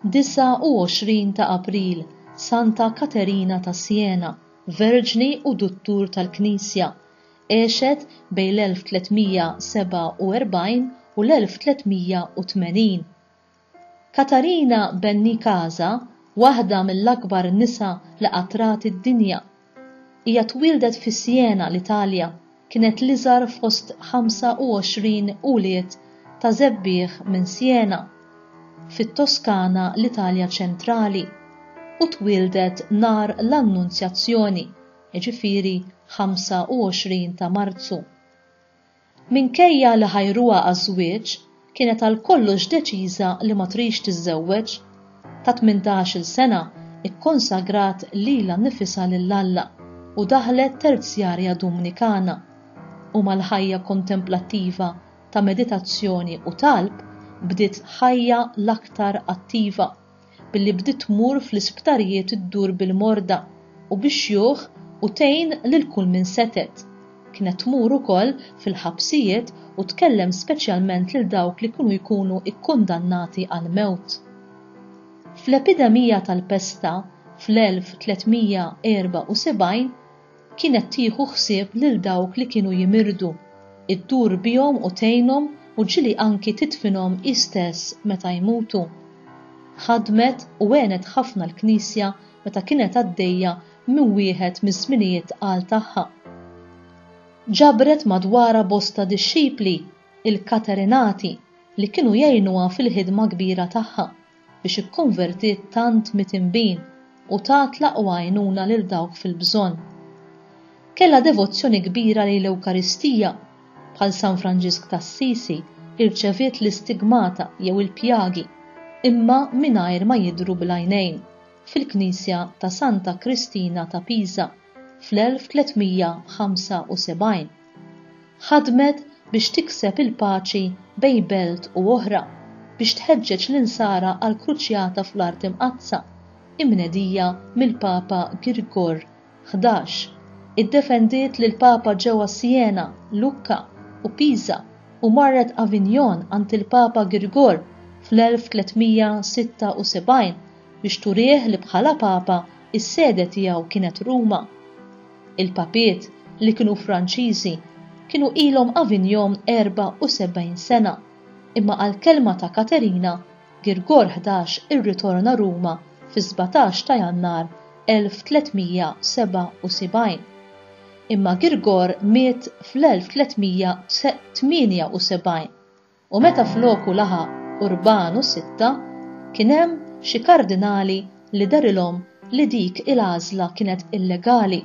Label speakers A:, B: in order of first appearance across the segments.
A: 29 ta' April, Santa Katerina ta' Siena, Verġni u Duttur tal-Knisja, għexet bejn l-1347 u l-1380. Katarina Benincasa, waħda mill-akbar nisa li qatrat id-dinja. Hija twildet fi Siena, l-Italja, kienet l-iżgħar fost 25 ulied ta' żebbieħ minn Siena, fit-Toskana, l-Italja ċentrali, u twildet nhar l-Annunzjazzjoni, jiġifieri 25 ta' Marzu. Minkejja li ħajruha għaż-żwieġ, kienet għal kollox deċiża li ma trix tiżżewweġ. Ta' 18-il sena ikkonsagrat lilha nnifisha lill-Alla u daħlet terzjarja Dominikana, u mal-ħajja kontemplattiva ta' meditazzjoni u talb bdiet ħajja l-aktar attiva, billi bdiet tmur fl-isptarijiet iddur bil-morda u bix-xjuħ u tgħin lil kull min setet. Kienet tmur ukoll fil-ħabsijiet u tkellem speċjalment lil dawk li kienu jkunu ikkundannati għal mewt. Fl-epidemija tal-pesta fl-1374 kienet tieħu ħsieb lil dawk li kienu jimirdu, iddur bihom u tgħinhom u ġili anki titfinhom istess meta jmutu. Ħadmet u għenet ħafna l-Knisja meta kienet għaddejja minn wieħed miż-żminijiet qal tagħha. Ġabret madwarha bosta dixxipli, il-Katerinati, li kienu jgħinuha fil-ħidma kbira tagħha biex ikkonvertiet tant mitinbin u tat l-aqwa għajnuna lil dawk fil-bżonn. Kellha devozzjoni kbira lejn l-Ewkaristija, bħal San Franġisk t'Assisi irċeviet l-istigmata jew il-pjagi, imma mingħajr ma jidhru bl-għajnejn, fil-Knisja ta' Santa Kristina ta' Pisa fl-1375. Ħadmet biex tikseb il-paċi bejn belt u oħra, biex tħeġġeġ l-insara għal kruċjata fl-Art Imqazza, imnedija mill-Papa Grigor XI. Iddefendiet lil Papa ġewwa Siena, Lucca u Pisa u marret Avignon għand il-Papa Grigor fl-1376 biex turih li bħala Papa is-sede tiegħu kienet Ruma. Il-papiet li kienu Franċiżi kienu ilhom Avignon 74 sena, imma għal-kelma ta' Katerina, Grigor XI irritorna Ruma fi 17 ta' Jannar 1377. Imma Grigor miet fl-1378 u meta floku laħaq Urbanu VI kien hemm xi kardinali li darilhom li dik il-għażla kienet illegali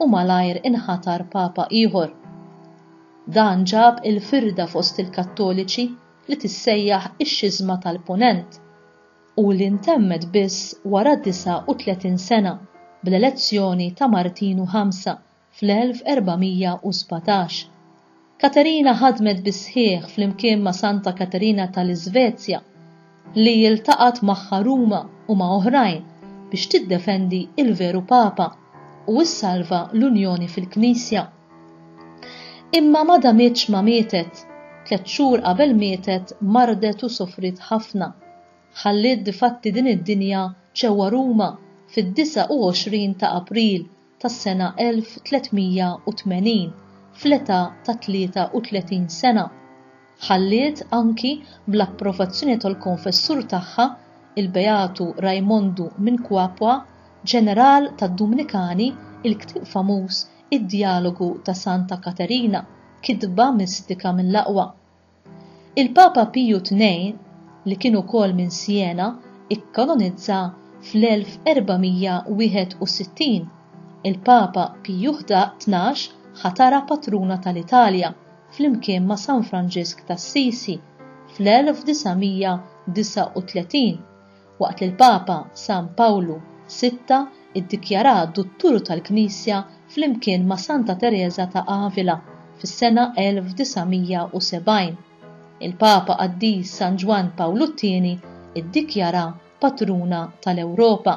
A: u malajr inħatar papa ieħor. Dan ġab il-firda fost il-Kattoliċi li tissejjaħ ix-Xizma tal-Punent u li ntemmet biss wara 39 sena bl-elezzjoni ta' Martinu V fl-1417. Katerina ħadmet bisħieħ flimkien ma' Santa Katerina tal-Iżvezja li jiltaqat magħha Ruma u ma' oħrajn biex tiddefendi il-veru Papa u issalva l-Unjoni fil-Knisja. Imma ma damitx ma mietet, 3 xhur qabel mietet mardet u sofrit ħafna. Ħalliet difatti din id-dinja ġewwa Ruma fid-29 ta' April tas-sena 1380 fl-età ta' 33 sena. Ħalliet anki bl-approvazzjoni tal-konfessur tagħha, il-Beatu Raimondo minn Capua, ġeneral tad-Dominikani, il-ktieb famuż id-Dialogu ta' Santa Katerina, kitba mistika mill-aqwa. Il-Papa Piju II, li kien ukoll minn Siena, ikkanonizza fl-1461. Il-Papa Piju XII ħatara patruna tal-Italja flimkien ma' San Franġisk t'Assisi fl-1939, waqt li l-Papa San Pawlu VI iddikjara Duttur tal-Knisja flimkien ma' Santa Teresa ta' Avila fis-sena 1970. Il-Papa Qaddis San Ġwan Pawlu II iddikjara patruna tal-Ewropa.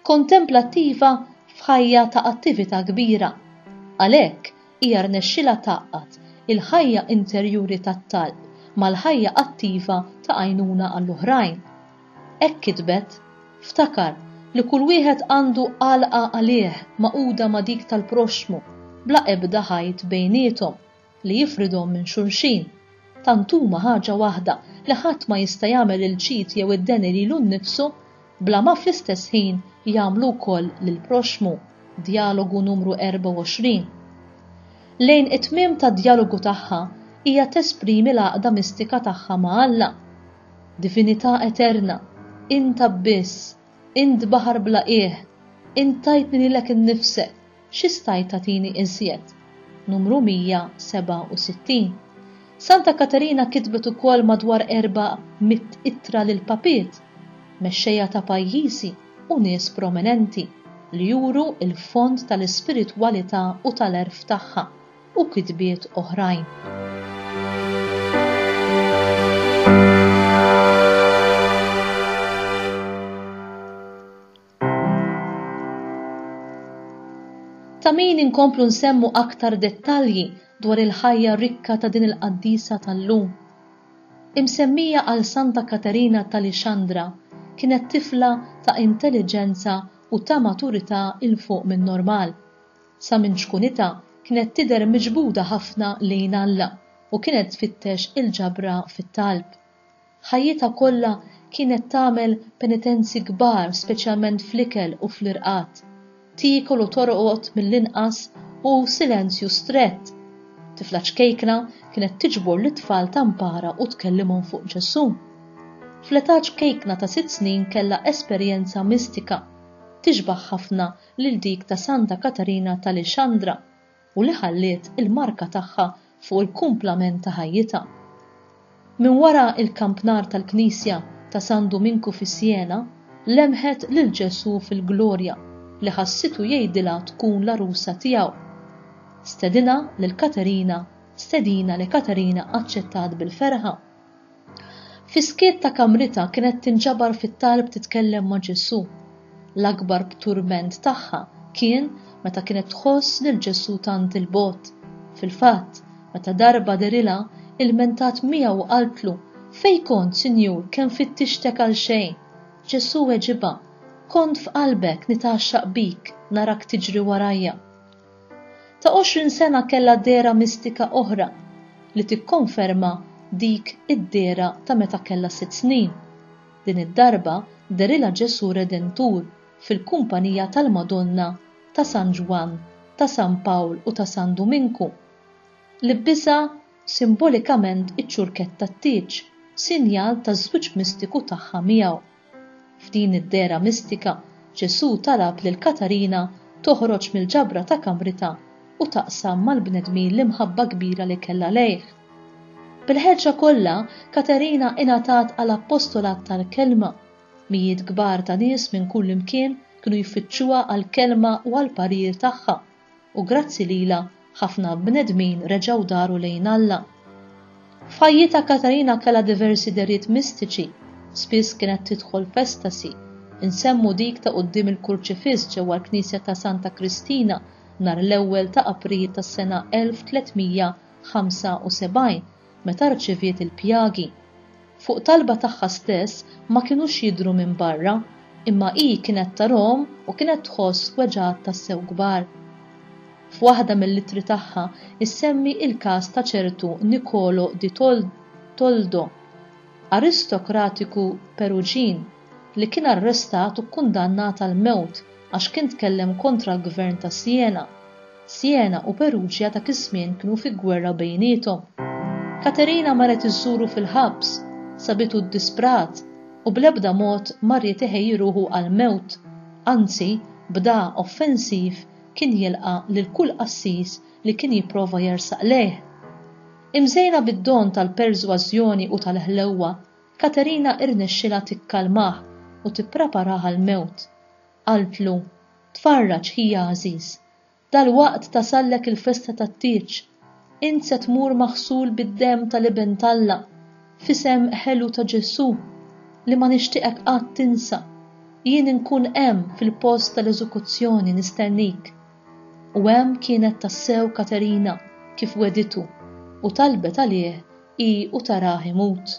A: Kontemplattiva f'ħajja ta' attività kbira, għalhekk hija rnexxilha taqqat il-ħajja interjuri tat-talb mal-ħajja attiva ta' għajnuna għall-oħrajn. Hekk kitbet, ftakar li kull wieħed għandu għalqa għalih maquda ma' dik tal-proxmu bla ebda ħajt bejniethom li jifridhom minn xulxin. Tant huma ħaġa waħda li ħadd ma jista' jagħmel il-ċid jew id-deni lilu nnifsu bla ma fl-istess ħin jagħmlu wkoll lill-proxmu. Dialogu numru 24. Lejn it-tmiem tad-dialogu tagħha hija tesprimi l-għaqda mistika tagħha ma' Alla. Divinità eterna, inta biss, int baħar bla qiegħ, intajtni lilek innifsek, x'istajt tagħtini iżjed. Numru 167. Santa Katerina kitbet ukoll madwar 400 ittra lil papiet, mexxejja ta' pajjiżi u nies prominenti li juru il-fond tal-ispiritwalità u tal-erf tagħha u kitbiet oħrajn. Ta' min inkomplu nsemmu aktar dettalji dwar il-ħajja rikka ta' din il-qaddisa tal-lum. Imsemmija għal Santa Katerina tal-Ixandra kienet tifla ta' intelligenza u ta' maturità il-fuq minn normal. Sa minn xkunita kienet tidher miġbuda ħafna lejn Alla u kienet tfittex il-ġabra fit-talb. Ħajjita kollha kienet tagħmel penitenzi kbar speċjalment fl-ikel u fl-irqat. Tikol u torqod mill-inqas u silenzju strett. Tifla ċkejkna kienet tiġbor l-tfal tampara u tkellimhom fuq Ġesu. Fl-età ċkejkna ta' 6 snin kellha esperjenza mistika tixbaħ ħafna lil dik ta' Santa Katerina tal-Ixandra u li ħalliet il-marka tagħha fuq il-kumplament ta' ħajjita. Min wara il-kampnar tal-Knisja ta' San Dominku fi Siena lemħet lil Ġesu fil-glorja li ħassitu jgħidilha tkun l-arusa tiegħu. Stedina li Katerina aċċettat bil-ferħa. Fiskiet ta' kamrita kienet tinġabar fit-talb titkellem ma' Ġesu. L-akbar turment tagħha kien meta kienet tħoss lil Ġesu tant il-bot. Fil-fatt, meta darba derilha ilmentat miegħu u qaltlu: "Fejn kont, Sinjur, kemm fittixtek għal xejn?" Ġesu weġiba: "Kont f'qalbek nitaxxaq bik, narak tiġri warajja." Ta' 20 sena kellha dera mistika oħra li tikkonferma dik id-dera ta' meta kellha 6 snin. Din id-darba derilha Ġesu Redentur fil-kumpanija tal-Madonna, ta' San Ġwan, ta' San Pawl u ta' San Dominku. Li bbisa simbolikament iċ-ċurketta t-tieġ, sinjal ta' żwieġ mistiku tagħha miegħu. F'din id-dera mistika, Ġesu talab lil Katerina toħroġ mill-ġabra ta' kamrita u taqsam mal-bnedmin l-imħabba kbira li kellha lejh. Bil-ħeġġa kollha, Katerina ingħatat għal appostolat tal-kelma. Mijiet kbar ta' nies minn kull imkien kienu jfittxuha għall-kelma u għall-parir tagħha u grazzi lilha ħafna bnedmin reġgħu daru lejn Alla. F'ħajjitha Katerina kellha diversi deriet mistiċi. Spiss kienet tidħol f'estasi, insemmu dik ta' quddiem il-Kurċifiss ġewwa l-Knisja ta' Santa Kristina nhar l-ewwel ta' April tas-sena 1375 meta rċeviet il-pjagi. Fuq talba tagħha stess ma kinux jidhru minn barra, imma hi kienet tarahom u kienet tħoss weġgħat tas-sew kbar. F'waħda mill-littri tagħha issemmi il-każ ta' ċertu Niccolò di Toldo, aristokratiku Peruġin li kien arrestat u kundannat għal mewt għax kien tkellem kontra l-gvern ta' Siena. Siena u Peruġja ta' kismien kienu fi gwerra bejniethom. Katerina marret iżżuru fil-ħabs, sabitu d-disprat u bl-ebda mod marret iħejji ruħu għal mewt, anzi bda offensiv kien jilqa' lil kull qassis li kien jipprova jersaq lejh. Imżejna bid-don tal-perżważjoni u tal-ħlewwa, Katerina irnexxilha tikkalmah u tippreparah għall-mewt. Qaltlu: "Tfarraġ ħija għażiż, dalwaqt tasallek il-festa tat-tieġ, int se tmur maħsul bid-demm tal-iben Alla, f'isem ħelu ta' Ġesu li ma nixtieqek qatt tinsa. Jien inkun hemm fil-post tal-eżekuzzjoni nistennik." U hemm kienet tassew Katerina kif weditu u talbet għalih u tarah imut.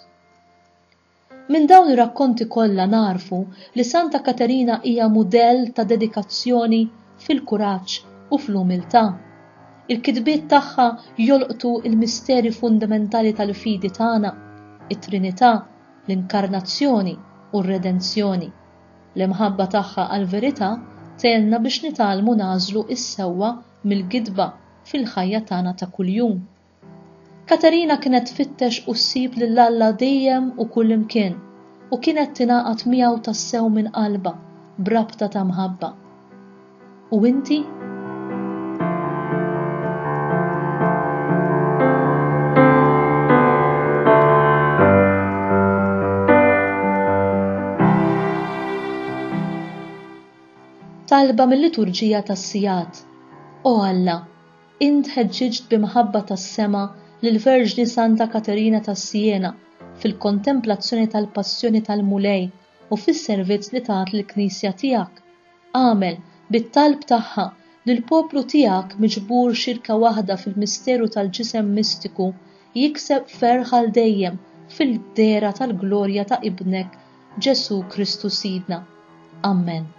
A: Minn dawn ir-rakkonti kollha narfu li Santa Katerina hija mudell ta' dedikazzjoni fil-kuraġġ u fl-umiltà. Il-kitbiet tagħha jolqtu il-misteri fundamentali tal-fidi tagħna, it-Trinità, l-Inkarnazzjoni u r-Redenzjoni. L-imħabba tagħha għall-verità tgħinna biex nitalmu nażlu is-sewwa mill-gidba fil-ħajja tagħna ta' kuljum. Katerina kienet tfittex u ssib lil Alla dejjem u kullimkien u kienet tingħaqad miegħu tassew minn qalba b'rabta ta' mħabba. U inti? Talba mill-liturġija tas-Sijat. O Alla, int ħeġġiġt b'imħabba tas-sema lill-Verġni Santa Katerina ta' Siena fil-kontemplazzjoni tal-Passjoni tal-Mulej u fis-servizz li tat lill-Knisja tiegħek. Għamel bit-talb tagħha li l-poplu tiegħek miġbur xirka waħda fil-misteru tal-ġisem mistiku jikseb ferħ għal dejjem fil-dera tal-glorja ta' Ibnek Ġesu Kristu Sidna. Amen.